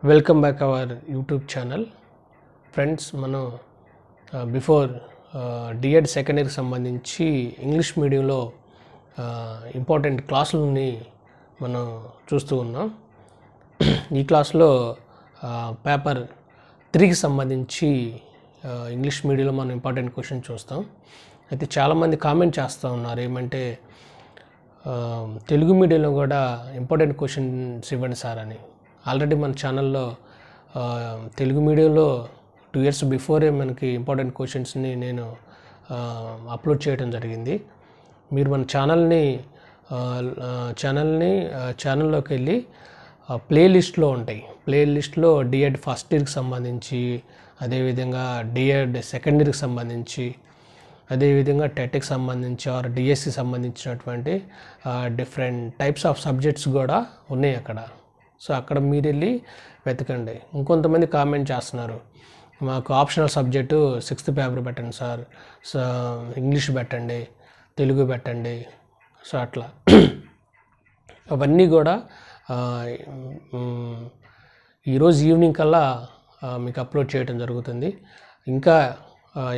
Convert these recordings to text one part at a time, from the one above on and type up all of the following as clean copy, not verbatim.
Welcome back our YouTube channel. Friends, మనం before D.Ed second ఇయర్కి సంబంధించి ఇంగ్లీష్ మీడియంలో ఇంపార్టెంట్ క్లాసులని మనం చూస్తూ ఉన్నాం. ఈ క్లాస్లో పేపర్ 3కి సంబంధించి ఇంగ్లీష్ మీడియంలో మనం ఇంపార్టెంట్ క్వశ్చన్ చూస్తాం. అయితే చాలామంది కామెంట్ చేస్తూ ఉన్నారు, ఏమంటే తెలుగు మీడియంలో కూడా ఇంపార్టెంట్ క్వశ్చన్స్ ఇవ్వండి సార్ అని. ఆల్రెడీ మన ఛానల్లో తెలుగు మీడియంలో 2 years బిఫోరే మనకి ఇంపార్టెంట్ క్వశ్చన్స్ని నేను అప్లోడ్ చేయడం జరిగింది. మీరు మన ఛానల్లోకి వెళ్ళి ప్లేలిస్ట్లో ఉంటాయి. ప్లేలిస్ట్లో డిఎడ్ ఫస్ట్ ఇయర్కి సంబంధించి, అదేవిధంగా డిఎడ్ సెకండ్ ఇయర్కి సంబంధించి, అదేవిధంగా టెట్కి సంబంధించి ఆర్ డిఎస్సి సంబంధించినటువంటి డిఫరెంట్ టైప్స్ ఆఫ్ సబ్జెక్ట్స్ కూడా ఉన్నాయి అక్కడ. సో అక్కడ మీరు వెళ్ళి వెతకండి. ఇంకొంతమంది కామెంట్ చేస్తున్నారు, మాకు ఆప్షనల్ సబ్జెక్టు 6th పేపర్ పెట్టండి సార్, ఇంగ్లీష్ పెట్టండి, తెలుగు పెట్టండి. సో అట్లా అవన్నీ కూడా ఈరోజు ఈవినింగ్ కల్లా మీకు అప్లోడ్ చేయడం జరుగుతుంది. ఇంకా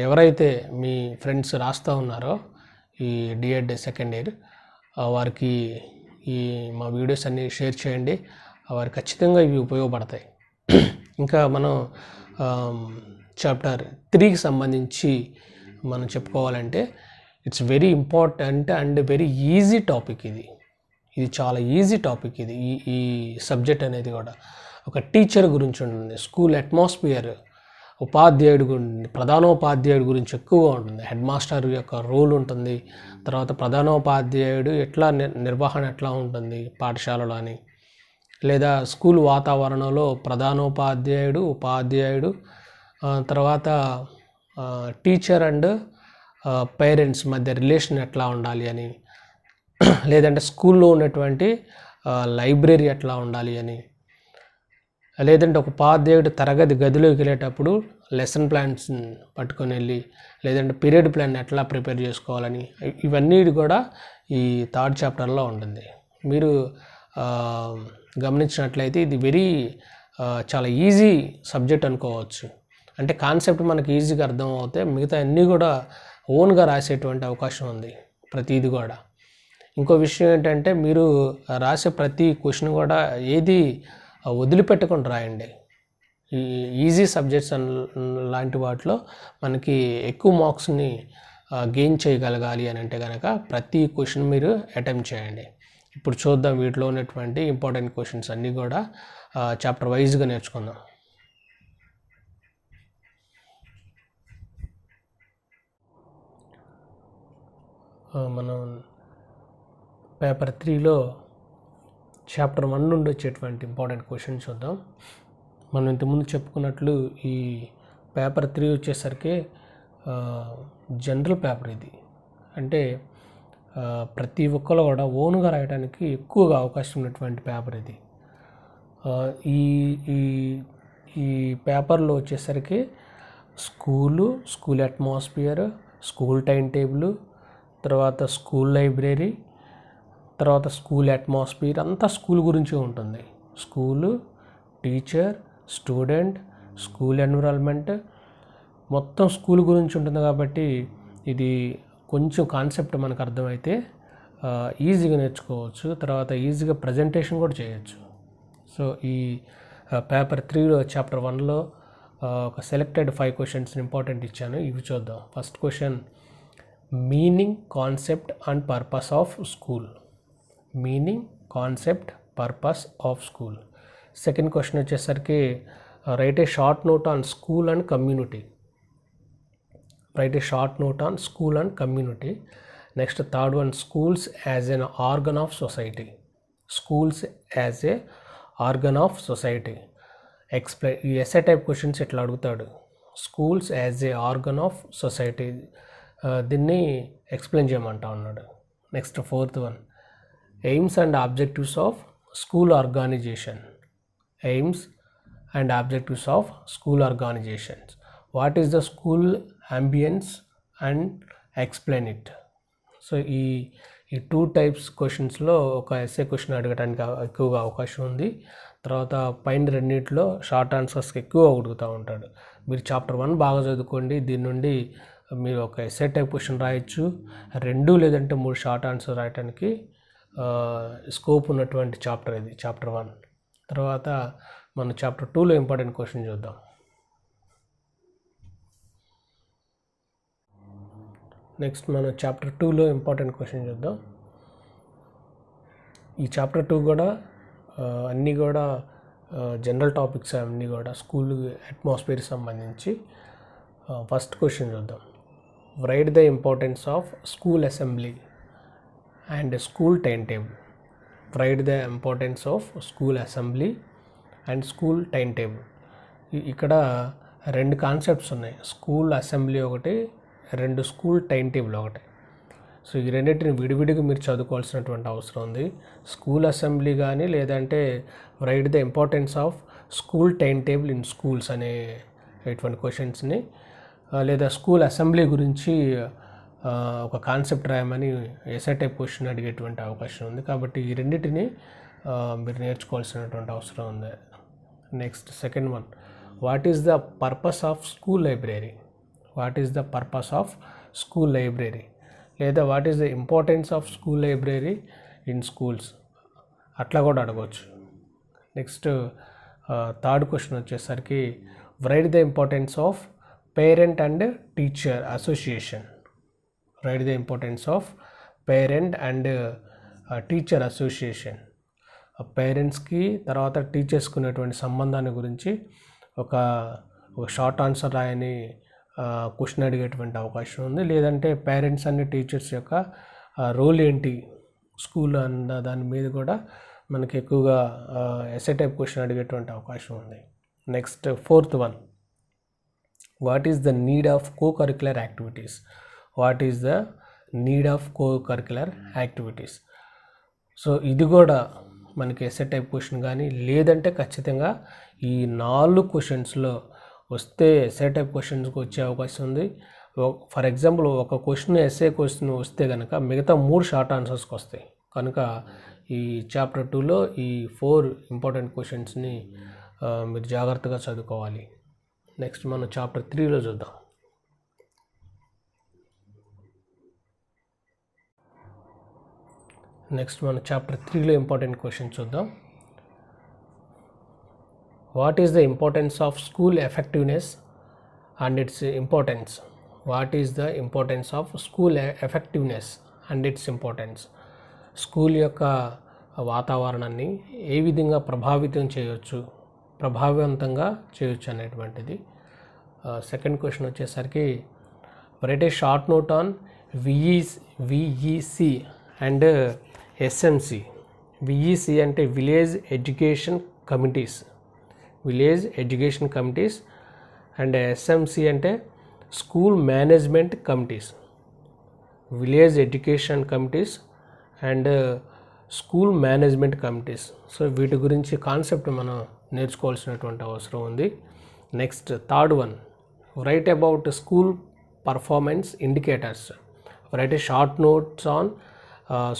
ఎవరైతే మీ ఫ్రెండ్స్ రాస్తూ ఉన్నారో ఈ డిఎడ్ సెకండ్ ఇయర్, వారికి ఈ మా వీడియోస్ అన్నీ షేర్ చేయండి. వారు ఖచ్చితంగా ఇవి ఉపయోగపడతాయి. ఇంకా మనం చాప్టర్ 3కి సంబంధించి మనం చెప్పుకోవాలంటే it's very important and very easy topic. ఇది చాలా ఈజీ టాపిక్. ఈ సబ్జెక్ట్ అనేది కూడా ఒక టీచర్ గురించి ఉంటుంది, స్కూల్ అట్మాస్ఫియర్, ఉపాధ్యాయుడు గురించి, ప్రధానోపాధ్యాయుడు గురించి ఎక్కువగా ఉంటుంది. హెడ్ మాస్టర్ యొక్క రోల్ ఉంటుంది, తర్వాత ప్రధానోపాధ్యాయుడు ఎట్లా నిర్వహణ ఎట్లా ఉంటుంది పాఠశాలలో అని, లేదా స్కూల్ వాతావరణంలో ప్రధానోపాధ్యాయుడు, ఉపాధ్యాయుడు, తర్వాత టీచర్ అండ్ పేరెంట్స్ మధ్య రిలేషన్ ఎట్లా ఉండాలి అని, లేదంటే స్కూల్లో ఉన్నటువంటి లైబ్రరీ ఎట్లా ఉండాలి అని, లేదంటే ఒక ఉపాధ్యాయుడు తరగతి గదిలోకి వెళ్ళేటప్పుడు లెసన్ ప్లాన్స్ పట్టుకొని వెళ్ళి, లేదంటే పీరియడ్ ప్లాన్ ఎట్లా ప్రిపేర్ చేసుకోవాలని, ఇవన్నీ కూడా ఈ 3rd చాప్టర్లో ఉంటుంది. మీరు గమనించినట్లయితే ఇది చాలా ఈజీ సబ్జెక్ట్ అనుకోవచ్చు. అంటే కాన్సెప్ట్ మనకి ఈజీగా అర్థం అవుతే మిగతా అన్నీ కూడా ఓన్గా రాసేటువంటి అవకాశం ఉంది ప్రతిది కూడా. ఇంకో విషయం ఏంటంటే, మీరు రాసే ప్రతి క్వశ్చన్ కూడా ఏది వదిలిపెట్టకుండా రాయండి. ఈ ఈజీ సబ్జెక్ట్స్ లాంటి వాటిలో మనకి ఎక్కువ మార్క్స్ని గెయిన్ చేయగలగాలి అని అంటే కనుక ప్రతి క్వశ్చన్ మీరు అటెంప్ట్ చేయండి. ఇప్పుడు చూద్దాం వీటిలో ఉన్నటువంటి ఇంపార్టెంట్ క్వశ్చన్స్ అన్నీ కూడా చాప్టర్ వైజ్గా నేర్చుకుందాం. మనం పేపర్ 3లో చాప్టర్ 1 నుండి వచ్చేటువంటి ఇంపార్టెంట్ క్వశ్చన్ చూద్దాం. మనం ఇంతకుముందు చెప్పుకున్నట్లు ఈ పేపర్ 3 వచ్చేసరికి జనరల్ పేపర్. ఇది అంటే ప్రతి ఒక్కరు కూడా ఓన్గా రాయడానికి ఎక్కువగా అవకాశం ఉన్నటువంటి పేపర్ ఇది. ఈ పేపర్లో వచ్చేసరికి school atmosphere, school time table, తర్వాత స్కూల్ లైబ్రరీ, తర్వాత స్కూల్ అట్మాస్ఫియర్ అంతా స్కూల్ గురించి ఉంటుంది. School, teacher, student, school environment మొత్తం స్కూల్ గురించి ఉంటుంది. కాబట్టి ఇది కొంచెం కాన్సెప్ట్ మనకు అర్థమైతే ఈజీగా నేర్చుకోవచ్చు, తర్వాత ఈజీగా ప్రజెంటేషన్ కూడా చేయొచ్చు. సో ఈ పేపర్ 3లో చాప్టర్ 1లో ఒక సెలెక్టెడ్ 5 క్వశ్చన్స్ ఇంపార్టెంట్ ఇచ్చాను. ఇవి చూద్దాం. First question, meaning, concept and purpose of school. Meaning, concept, purpose of school. Second question వచ్చేసరికి, write a short note on school and community. Write a short note on school and community. Next, third one, schools as an organ of society. Schools as a organ of society. Explain. ఈ essay type questions ఎట్లా అడుగుతాడు. Schools as a organ of society, దీన్ని explain చేయమంటా ఉన్నాడు. Next fourth one, aims and objectives of school organization. Aims and objectives of school organizations. What is the school ambience and explain it. So ఈ 2 types క్వశ్చన్స్లో ఒక SA question అడగడానికి ఎక్కువగా అవకాశం ఉంది. తర్వాత పైన రెండింటిలో షార్ట్ ఆన్సర్స్కి ఎక్కువ అడుగుతూ ఉంటాడు. మీరు చాప్టర్ 1 బాగా చదువుకోండి. దీని నుండి మీరు ఒక ఎస్సే టైప్ క్వశ్చన్ రాయొచ్చు, 2 లేదంటే 3 షార్ట్ ఆన్సర్ రాయడానికి స్కోప్ ఉన్నటువంటి చాప్టర్ ఇది, చాప్టర్ 1. తర్వాత మనం చాప్టర్ 2లో ఇంపార్టెంట్ క్వశ్చన్ చూద్దాం. నెక్స్ట్ మనం చాప్టర్ 2లో ఇంపార్టెంట్ క్వశ్చన్ చూద్దాం. ఈ చాప్టర్ 2 కూడా అన్నీ కూడా జనరల్ టాపిక్స్, అన్నీ కూడా స్కూల్ అట్మాస్ఫియర్కి సంబంధించి. ఫస్ట్ క్వశ్చన్ చూద్దాం. Right the importance of school assembly and school time table. Right the importance of school assembly and school time table. ఇక్కడ 2 కాన్సెప్ట్స్ ఉన్నాయి. స్కూల్ అసెంబ్లీ ఒకటి, 2 స్కూల్ టైం టేబుల్ ఒకటి. So ఈ రెండింటిని విడివిడిగా మీరు చదువుకోవాల్సినటువంటి అవసరం ఉంది. స్కూల్ అసెంబ్లీ కానీ లేదంటే right the importance of school time table in schools అనే ఇటువంటి క్వశ్చన్స్ని, లేదా స్కూల్ అసెంబ్లీ గురించి ఒక కాన్సెప్ట్ రాయమని ఎస్ఏ టైప్ క్వశ్చన్ అడిగేటువంటి అవకాశం ఉంది. కాబట్టి ఈ రెండింటిని మీరు నేర్చుకోవాల్సినటువంటి అవసరం ఉంది. Next second one, what is the purpose of school library. What is the purpose of school library, లేదా what is the importance of school library in schools, అట్లా కూడా అడగవచ్చు. నెక్స్ట్ థర్డ్ క్వశ్చన్ వచ్చేసరికి write the importance of parent and teacher association. Write the importance of parent and teacher association. పేరెంట్స్కి తర్వాత టీచర్స్కి ఉన్నటువంటి సంబంధాన్ని గురించి ఒక షార్ట్ ఆన్సర్ రాయని క్వశ్చన్ అడిగేటువంటి అవకాశం ఉంది. లేదంటే పేరెంట్స్ అండ్ టీచర్స్ యొక్క రోల్ ఏంటి స్కూల్ అన్న దాని మీద కూడా మనకి ఎక్కువగా ఎస్ఏ టైప్ క్వశ్చన్ అడిగేటువంటి అవకాశం ఉంది. Next fourth one, what is the need of co curricular activities. What is the need of co curricular activities. So ఇది కూడా మనకి ఎస్ఏ టైప్ క్వశ్చన్ కానీ లేదంటే ఖచ్చితంగా ఈ 4 క్వశ్చన్స్లో వస్తే ఎస్ఏ టైప్ క్వశ్చన్స్కి వచ్చే అవకాశం ఉంది. ఫర్ ఎగ్జాంపుల్ ఒక క్వశ్చన్ ఎస్ఏ క్వశ్చన్ వస్తే కనుక మిగతా 3 షార్ట్ ఆన్సర్స్కి వస్తాయి. కనుక ఈ చాప్టర్ 2లో ఈ 4 ఇంపార్టెంట్ క్వశ్చన్స్ని మీరు జాగ్రత్తగా చదువుకోవాలి. నెక్స్ట్ మనం చాప్టర్ 3లో చూద్దాం. నెక్స్ట్ మనం చాప్టర్ 3లో ఇంపార్టెంట్ క్వశ్చన్ చూద్దాం. What is the importance of school effectiveness and its importance. What is the importance of school effectiveness and its importance. School యొక్క వాతావరణాన్ని ఏ విధంగా ప్రభావితంగా చేయొచ్చు అనేటువంటిది. సెకండ్ క్వశ్చన్ వచ్చేసరికి write a short note on VEC and SMC. VEC అంటే village education committees, village education committees, and SMC అంటే school management committees. Village education committees and school management committees. So వీటి గురించి కాన్సెప్ట్ మనం నేర్చుకోవాల్సినటువంటి అవసరం ఉంది. Next third one, write about school performance indicators. Write a short notes on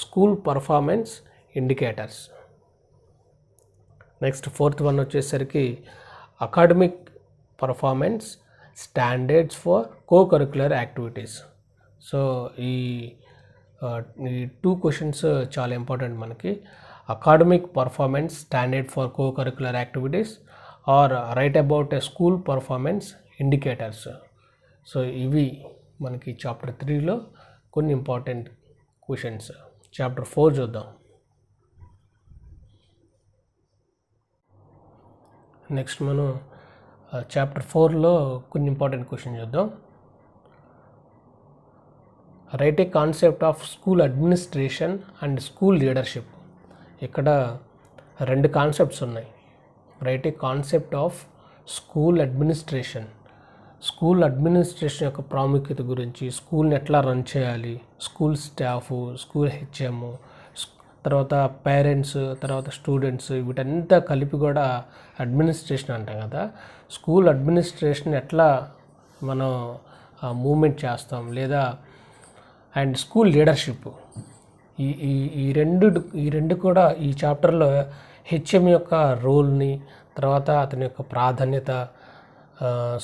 school performance indicators. Next fourth one వచ్చేసరికి academic performance standards for cocurricular activities. So ఈ 2 questions చాలా important మనకి. Academic performance standard for cocurricular activities are write about a school performance indicators. So ఇవి మనకి chapter 3లో కొన్ని important questions. Chapter 4 చూద్దాం. Next మనం chapter 4లో కొన్ని important question చూద్దాం. Right A concept of school administration and school leadership. ఇక్కడ 2 concepts ఉన్నాయి. Right A concept of school administration. School administration యొక్క ప్రాముఖ్యత గురించి, స్కూల్ని ఎట్లా రన్ చేయాలి, స్కూల్ స్టాఫ్, స్కూల్ హెచ్ఎం, తర్వాత పేరెంట్స్, తర్వాత స్టూడెంట్స్, వీటంతా కలిపి కూడా అడ్మినిస్ట్రేషన్ అంటాం కదా. స్కూల్ అడ్మినిస్ట్రేషన్ ఎట్లా మనం మూమెంట్ చేస్తాం, లేదా అండ్ స్కూల్ లీడర్షిప్, ఈ రెండు కూడా ఈ చాప్టర్లో హెచ్ఎం యొక్క రోల్ని, తర్వాత అతని యొక్క ప్రాధాన్యత,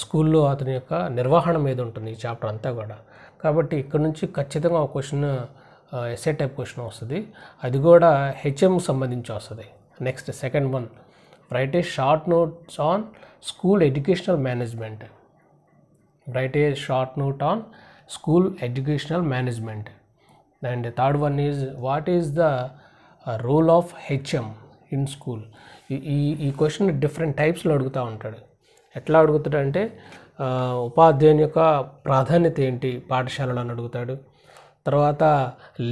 స్కూల్లో అతని యొక్క నిర్వహణ మీద ఉంటుంది ఈ చాప్టర్ అంతా కూడా. కాబట్టి ఇక్కడ నుంచి ఖచ్చితంగా ఒక క్వశ్చన్ ఎస్ఏ టైప్ క్వశ్చన్ వస్తుంది, అది కూడా హెచ్ఎంకి సంబంధించి వస్తుంది. Next second one, write a short notes on school educational management. Write a short note on school educational management. And third one is what is the role of HM in school. ఈ question different టైప్స్లో అడుగుతూ ఉంటాడు. ఎట్లా అడుగుతాడంటే ఉపాధ్యాయుని యొక్క ప్రాధాన్యత ఏంటి పాఠశాలలో అని అడుగుతాడు. తర్వాత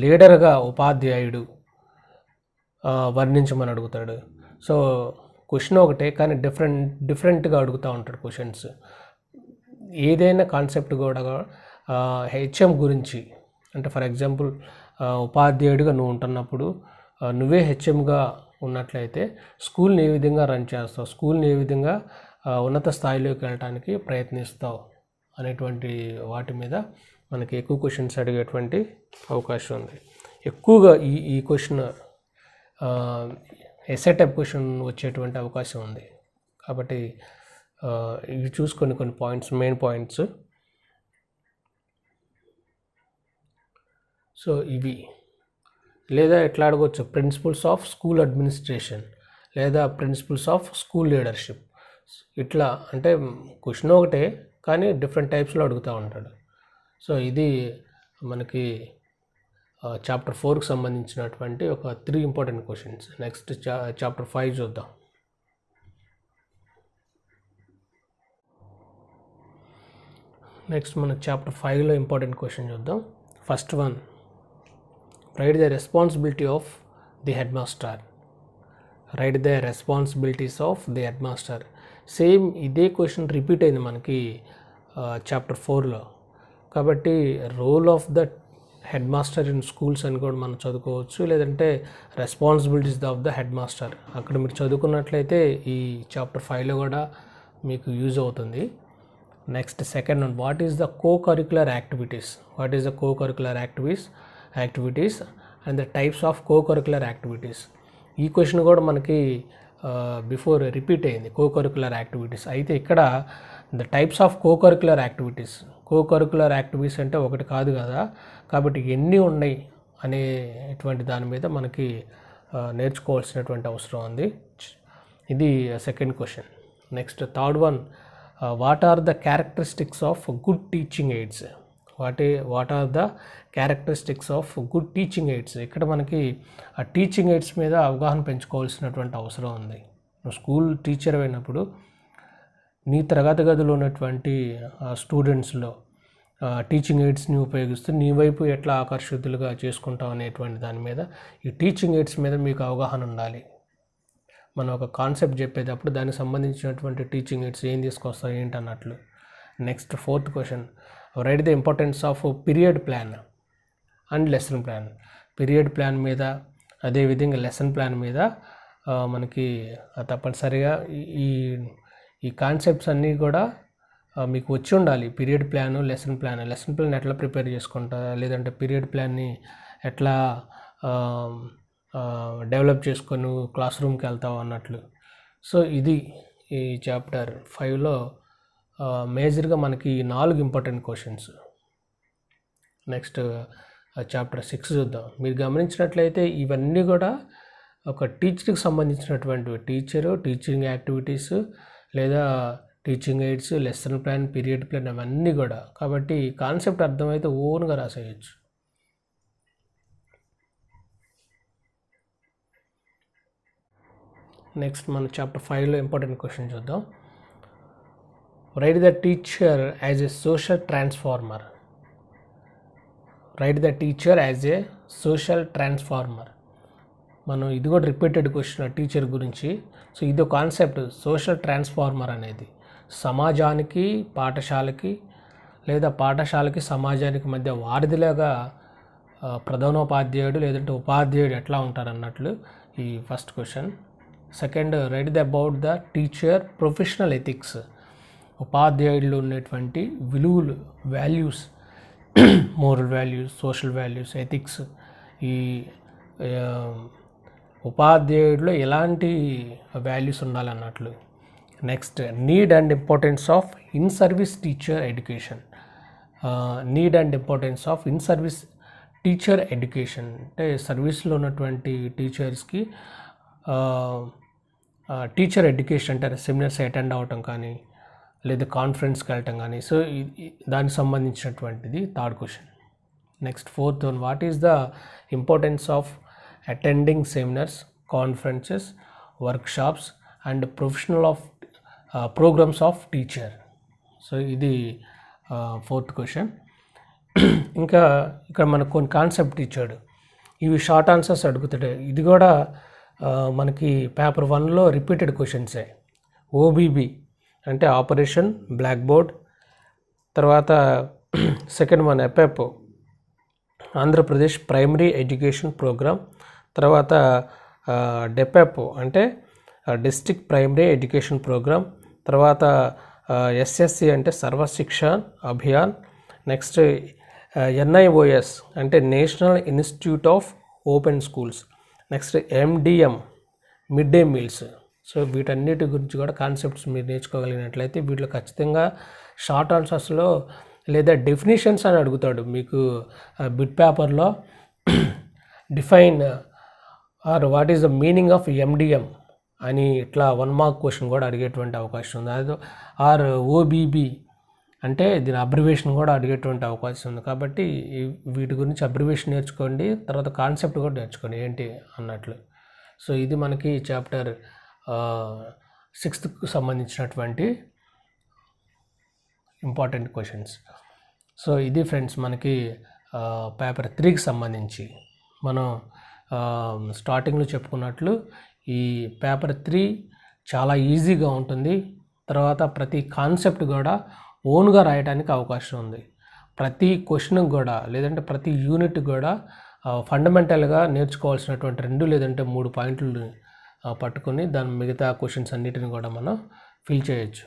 లీడర్గా ఉపాధ్యాయుడు వర్ణించమని అడుగుతాడు. సో క్వశ్చన్ ఒకటే కానీ డిఫరెంట్గా అడుగుతూ ఉంటాడు క్వశ్చన్స్. ఏదైనా కాన్సెప్ట్ కూడా హెచ్ఎం గురించి, అంటే ఫర్ ఎగ్జాంపుల్ ఉపాధ్యాయుడిగా నువ్వు ఉంటున్నప్పుడు నువ్వే హెచ్ఎంగా ఉన్నట్లయితే స్కూల్ని ఏ విధంగా రన్ చేస్తావు, స్కూల్ని ఏ విధంగా ఉన్నత స్థాయిలోకి వెళ్ళడానికి ప్రయత్నిస్తావు అనేటువంటి వాటి మీద మనకి ఎక్కువ క్వశ్చన్స్ అడిగేటువంటి అవకాశం ఉంది. ఎక్కువగా ఈ క్వశ్చన్ ఎస్ఏ టైప్ క్వశ్చన్ వచ్చేటువంటి అవకాశం ఉంది. కాబట్టి ఇవి చూసుకొని కొన్ని పాయింట్స్, మెయిన్ పాయింట్స్. సో ఇవి, లేదా ఎట్లా అడగవచ్చు, ప్రిన్సిపల్స్ ఆఫ్ స్కూల్ అడ్మినిస్ట్రేషన్ లేదా ప్రిన్సిపల్స్ ఆఫ్ స్కూల్ లీడర్షిప్. ఇట్లా అంటే క్వశ్చన్ ఒకటే కానీ డిఫరెంట్ టైప్స్లో అడుగుతూ ఉంటాడు. సో ఇది మనకి చాప్టర్ 4కి సంబంధించినటువంటి ఒక 3 ఇంపార్టెంట్ క్వశ్చన్స్. నెక్స్ట్ చాప్టర్ 5 చూద్దాం. నెక్స్ట్ మన చాప్టర్ 5లో ఇంపార్టెంట్ క్వశ్చన్ చూద్దాం. First one, write the responsibility of the head master. Write the responsibilities of the head master. Same ఇదే క్వశ్చన్ రిపీట్ అయింది మనకి చాప్టర్ 4లో. కాబట్టి role of the head master in schools అని కూడా మనం చదువుకోవచ్చు, లేదంటే responsibilities of the head master అక్కడ మీరు చదువుకున్నట్లయితే ఈ చాప్టర్ 5లో కూడా మీకు యూజ్ అవుతుంది. Next second one, what is the co curricular activities. What is the co curricular activities and the types of co curricular activities. ఈ క్వశ్చన్ కూడా మనకి బిఫోర్ రిపీట్ అయింది, కో కరిక్యులర్ యాక్టివిటీస్. అయితే ఇక్కడ the types of co curricular activities. Co curricular activities అంటే ఒకటి కాదు కదా, కాబట్టి ఎన్ని ఉన్నాయి అనేటువంటి దాని మీద మనకి నేర్చుకోవాల్సినటువంటి అవసరం ఉంది. ఇది second question. Next third one, what are the characteristics of good teaching aids. What are the characteristics of good teaching aids. ఇక్కడ మనకి ఆ టీచింగ్ ఎయిడ్స్ మీద అవగాహన పెంచుకోవాల్సినటువంటి అవసరం ఉంది. స్కూల్ టీచర్ అయినప్పుడు నీ తరగతి గదిలో ఉన్నటువంటి స్టూడెంట్స్లో టీచింగ్ ఎయిడ్స్ని ఉపయోగిస్తూ నీ వైపు ఎట్లా ఆకర్షితులుగా చేసుకుంటాం అనేటువంటి దాని మీద, ఈ టీచింగ్ ఎయిడ్స్ మీద మీకు అవగాహన ఉండాలి. మనం ఒక కాన్సెప్ట్ చెప్పేటప్పుడు దానికి సంబంధించినటువంటి టీచింగ్ ఎయిడ్స్ ఏం తీసుకొస్తాం ఏంటి అన్నట్లు. Next fourth question, right the importance of period plan and lesson plan. Period plan మీద అదేవిధంగా లెసన్ ప్లాన్ మీద మనకి తప్పనిసరిగా ఈ కాన్సెప్ట్స్ అన్నీ కూడా మీకు వచ్చి ఉండాలి. పీరియడ్ ప్లాను, లెసన్ ప్లాన్ ఎట్లా ప్రిపేర్ చేసుకుంటా, లేదంటే పీరియడ్ ప్లాన్ని ఎట్లా డెవలప్ చేసుకొని క్లాస్ రూమ్కి వెళ్తావు అన్నట్లు. సో ఇది ఈ చాప్టర్ 5లో మేజర్గా మనకి 4 ఇంపార్టెంట్ క్వశ్చన్స్. నెక్స్ట్ చాప్టర్ 6 చూద్దాం. మీరు గమనించినట్లయితే ఇవన్నీ కూడా ఒక టీచర్కి సంబంధించినటువంటివి. టీచింగ్ యాక్టివిటీస్ లేదా teaching AIDS, lesson plan, period plan అవన్నీ కూడా. కాబట్టి కాన్సెప్ట్ అర్థమైతే ఓన్గా రాసేయచ్చు. నెక్స్ట్ మన చాప్టర్ 5లో ఇంపార్టెంట్ క్వశ్చన్ చూద్దాం. Right the teacher as a social transformer. Right the teacher as a social transformer. మనం ఇది కూడా రిపీటెడ్ క్వశ్చన్ టీచర్ గురించి. సో ఇది కాన్సెప్ట్, సోషల్ ట్రాన్స్ఫార్మర్ అనేది సమాజానికి, పాఠశాలకి లేదా పాఠశాలకి సమాజానికి మధ్య వారధిలాగా ప్రధానోపాధ్యాయుడు లేదంటే ఉపాధ్యాయుడు ఎట్లా ఉంటారు అన్నట్లు ఈ first question. Second, write the about the teacher professional ethics. ఉపాధ్యాయుడిలో ఉన్నటువంటి విలువలు, values, moral values, social values, ethics. ఈ ఉపాధ్యాయుడిలో ఎలాంటి వాల్యూస్ ఉండాలన్నట్లు. Next, need and importance of in service teacher education. Need and importance of in service teacher education అంటే సర్వీస్లో ఉన్నటువంటి టీచర్స్కి టీచర్ ఎడ్యుకేషన్ అంటే సెమినార్స్ అటెండ్ అవ్వటం కానీ లేదా కాన్ఫరెన్స్కి వెళ్ళటం కానీ. సో దానికి సంబంధించినటువంటిది third question. Next, fourth one, what is the importance of attending seminars, conferences, workshops and professional of programmes of teacher. So ఇది ఫోర్త్ క్వశ్చన్. ఇంకా ఇక్కడ మనకు కొన్ని కాన్సెప్ట్ ఇచ్చాడు, ఇవి షార్ట్ ఆన్సర్స్ అడుగుతాడు. ఇది కూడా మనకి పేపర్ 1లో రిపీటెడ్ క్వశ్చన్సే. ఓబీబీ అంటే ఆపరేషన్ బ్లాక్ బోర్డ్. తర్వాత second one ఎపెప్, Andhra Pradesh primary education programme. తర్వాత డెపెప్ అంటే డిస్ట్రిక్ట్ ప్రైమరీ ఎడ్యుకేషన్ ప్రోగ్రామ్. తర్వాత ఎస్ఎస్సి అంటే సర్వశిక్ష అభియాన్. నెక్స్ట్ ఎన్ఐఓఎస్ అంటే national institute of open schools. Next MDM mid day meals. So వీటన్నిటి గురించి కూడా కాన్సెప్ట్స్ మీరు నేర్చుకోగలిగినట్లయితే వీటిలో ఖచ్చితంగా షార్ట్ ఆన్సర్స్లో లేదా డెఫినేషన్స్ అని అడుగుతాడు మీకు బిట్ పేపర్లో. Define or what is the meaning of MDM అని ఇట్లా 1 మార్క్ క్వశ్చన్ కూడా అడిగేటువంటి అవకాశం ఉంది. అది ఆర్ ఓబీబీ అంటే దీని అబ్రివేషన్ కూడా అడిగేటువంటి అవకాశం ఉంది. కాబట్టి వీటి గురించి అబ్రివేషన్ నేర్చుకోండి, తర్వాత కాన్సెప్ట్ కూడా నేర్చుకోండి ఏంటి అన్నట్లు. సో ఇది మనకి చాప్టర్ 6కు సంబంధించినటువంటి ఇంపార్టెంట్ క్వశ్చన్స్. సో ఇది ఫ్రెండ్స్ మనకి పేపర్ 3కి సంబంధించి. మనం స్టార్టింగ్లో చెప్పుకున్నట్లు ఈ పేపర్ 3 చాలా ఈజీగా ఉంటుంది. తర్వాత ప్రతి కాన్సెప్ట్ కూడా ఓన్గా రాయడానికి అవకాశం ఉంది. ప్రతి క్వశ్చన్కి కూడా లేదంటే ప్రతి యూనిట్ కూడా ఫండమెంటల్గా నేర్చుకోవాల్సినటువంటి 2 లేదంటే 3 పాయింట్లు పట్టుకొని దాని మిగతా క్వశ్చన్స్ అన్నిటిని కూడా మనం ఫిల్ చేయొచ్చు.